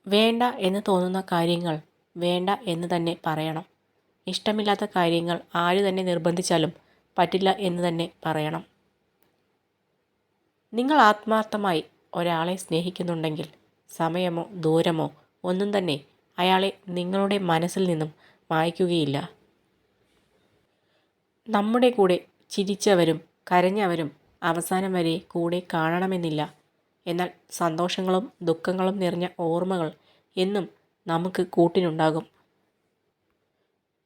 വേണ്ട എന്ന് തോന്നുന്ന കാര്യങ്ങൾ വേണ്ട എന്ന് തന്നെ പറയണം. ഇഷ്ടമില്ലാത്ത കാര്യങ്ങൾ ആര് തന്നെ നിർബന്ധിച്ചാലും പറ്റില്ല എന്ന് തന്നെ പറയണം. നിങ്ങൾ ആത്മാർത്ഥമായി ഒരാളെ സ്നേഹിക്കുന്നുണ്ടെങ്കിൽ സമയമോ ദൂരമോ ഒന്നും തന്നെ അയാളെ നിങ്ങളുടെ മനസ്സിൽ നിന്നും മായ്ക്കുകയില്ല. നമ്മുടെ കൂടെ ചിരിച്ചവരും കരഞ്ഞവരും അവസാനം വരെ കൂടെ കാണണമെന്നില്ല. എന്നാൽ സന്തോഷങ്ങളും ദുഃഖങ്ങളും നിറഞ്ഞ ഓർമ്മകൾ എന്നും നമുക്ക് കൂട്ടിനുണ്ടാകും.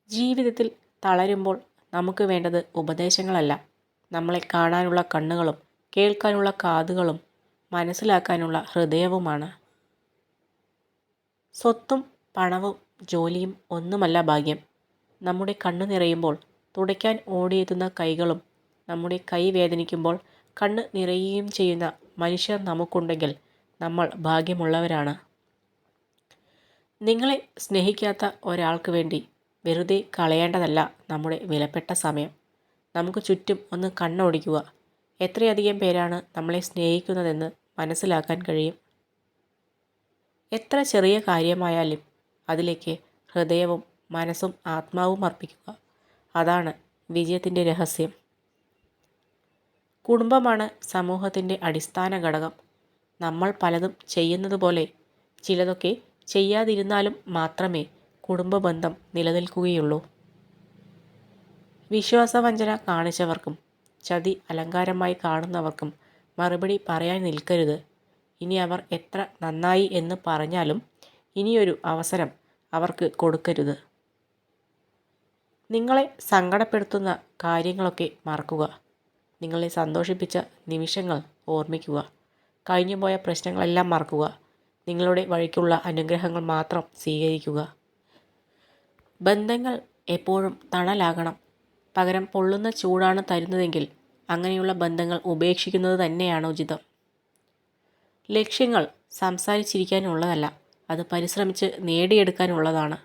ജീവിതത്തിൽ തളരുമ്പോൾ നമുക്ക് വേണ്ടത് ഉപദേശങ്ങളല്ല, നമ്മളെ കാണാനുള്ള കണ്ണുകളും കേൾക്കാനുള്ള കാതുകളും മനസ്സിലാക്കാനുള്ള ഹൃദയവുമാണ്. സ്വത്തും പണവും ജോലിയും ഒന്നുമല്ല ഭാഗ്യം. നമ്മുടെ കണ്ണു നിറയുമ്പോൾ തുടയ്ക്കാൻ ഓടിയെത്തുന്ന കൈകളും നമ്മുടെ കൈ വേദനിക്കുമ്പോൾ കണ്ണ് നിറയുകയും ചെയ്യുന്ന മനുഷ്യർ നമുക്കുണ്ടെങ്കിൽ നമ്മൾ ഭാഗ്യമുള്ളവരാണ്. നിങ്ങളെ സ്നേഹിക്കാത്ത ഒരാൾക്ക് വേണ്ടി വെറുതെ കളയേണ്ടതല്ല നമ്മുടെ വിലപ്പെട്ട സമയം. നമുക്ക് ചുറ്റും ഒന്ന് കണ്ണോടിക്കുക. എത്രയധികം പേരാണ് നമ്മളെ സ്നേഹിക്കുന്നതെന്ന് മനസ്സിലാക്കാൻ കഴിയും. എത്ര ചെറിയ കാര്യമായാലും അതിലേക്ക് ഹൃദയവും മനസ്സും ആത്മാവും അർപ്പിക്കുക. അതാണ് വിജയത്തിൻ്റെ രഹസ്യം. കുടുംബമാണ് സമൂഹത്തിൻ്റെ അടിസ്ഥാന ഘടകം. നമ്മൾ പലതും ചെയ്യുന്നത് പോലെ ചിലതൊക്കെ ചെയ്യാതിരുന്നാലും മാത്രമേ കുടുംബ ബന്ധം നിലനിൽക്കുകയുള്ളൂ. വിശ്വാസവഞ്ചന കാണിച്ചവർക്കും ചതി അലങ്കാരമായി കാണുന്നവർക്കും മറുപടി പറയാൻ നിൽക്കരുത്. ഇനി അവർ എത്ര നന്നായി എന്ന് പറഞ്ഞാലും ഇനിയൊരു അവസരം അവർക്ക് കൊടുക്കരുത്. നിങ്ങളെ സങ്കടപ്പെടുത്തുന്ന കാര്യങ്ങളൊക്കെ മറക്കുക. നിങ്ങളെ സന്തോഷിപ്പിച്ച നിമിഷങ്ങൾ ഓർമ്മിക്കുക. കഴിഞ്ഞുപോയ പ്രശ്നങ്ങളെല്ലാം മറക്കുക. നിങ്ങളുടെ വഴിക്കുള്ള അനുഗ്രഹങ്ങൾ മാത്രം സ്വീകരിക്കുക. ബന്ധങ്ങൾ എപ്പോഴും തണലാകണം. പകരം പൊള്ളുന്ന ചൂടാണ് തരുന്നതെങ്കിൽ അങ്ങനെയുള്ള ബന്ധങ്ങൾ ഉപേക്ഷിക്കുന്നത് തന്നെയാണ് ഉചിതം. ലക്ഷ്യങ്ങൾ സംസാരിച്ചിരിക്കാനുള്ളതല്ല, അത് പരിശ്രമിച്ച് നേടിയെടുക്കാനുള്ളതാണ്.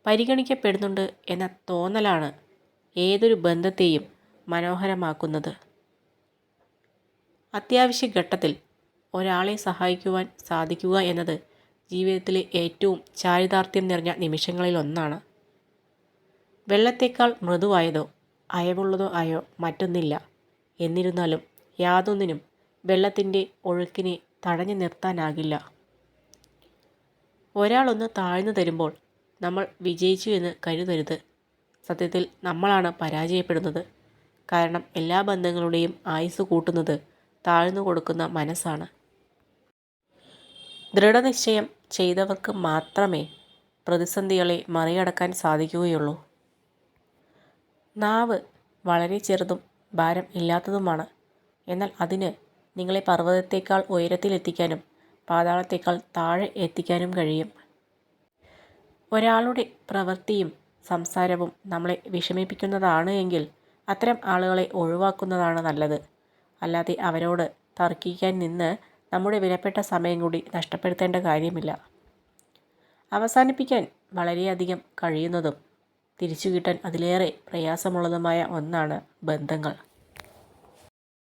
പരിഗണിക്കപ്പെടുന്നുണ്ട് എന്ന തോന്നലാണ് ഏതൊരു ബന്ധത്തെയും മനോഹരമാക്കുന്നത്. അത്യാവശ്യ ഘട്ടത്തിൽ ഒരാളെ സഹായിക്കുവാൻ സാധിക്കുക എന്നത് ജീവിതത്തിലെ ഏറ്റവും ചാരിതാർത്ഥ്യം നിറഞ്ഞ നിമിഷങ്ങളിലൊന്നാണ്. വെള്ളത്തേക്കാൾ മൃദുവായതോ അയവുള്ളതോ ആയോ മറ്റൊന്നില്ല. എന്നിരുന്നാലും യാതൊന്നിനും വെള്ളത്തിൻ്റെ ഒഴുക്കിനെ തടഞ്ഞു നിർത്താനാകില്ല. ഒരാളൊന്ന് താഴ്ന്നു തരുമ്പോൾ നമ്മൾ വിജയിച്ചു എന്ന് കരുതരുത്. സത്യത്തിൽ നമ്മളാണ് പരാജയപ്പെടുന്നത്. കാരണം എല്ലാ ബന്ധങ്ങളുടെയും ആയുസ് കൂട്ടുന്നത് താഴ്ന്നു കൊടുക്കുന്ന മനസ്സാണ്. ദൃഢനിശ്ചയം ചെയ്തവർക്ക് മാത്രമേ പ്രതിസന്ധികളെ മറികടക്കാൻ സാധിക്കുകയുള്ളൂ. നാവ് വളരെ ചെറുതും ഭാരം ഇല്ലാത്തതുമാണ്. എന്നാൽ അതിന് നിങ്ങളെ പർവ്വതത്തേക്കാൾ ഉയരത്തിലെത്തിക്കാനും പാതാളത്തേക്കാൾ താഴെ എത്തിക്കാനും കഴിയും. ഒരാളുടെ പ്രവൃത്തിയും സംസാരവും നമ്മളെ വിഷമിപ്പിക്കുന്നതാണ് എങ്കിൽ അത്തരം ആളുകളെ ഒഴിവാക്കുന്നതാണ് നല്ലത്. അല്ലാതെ അവരോട് തർക്കിക്കാൻ നിന്ന് നമ്മുടെ വിലപ്പെട്ട സമയം കൂടി നഷ്ടപ്പെടുത്തേണ്ട കാര്യമില്ല. അവസാനിപ്പിക്കാൻ വളരെയധികം കഴിയുന്നതും തിരിച്ചു കിട്ടാൻ അതിലേറെ പ്രയാസമുള്ളതുമായ ഒന്നാണ് ബന്ധങ്ങൾ.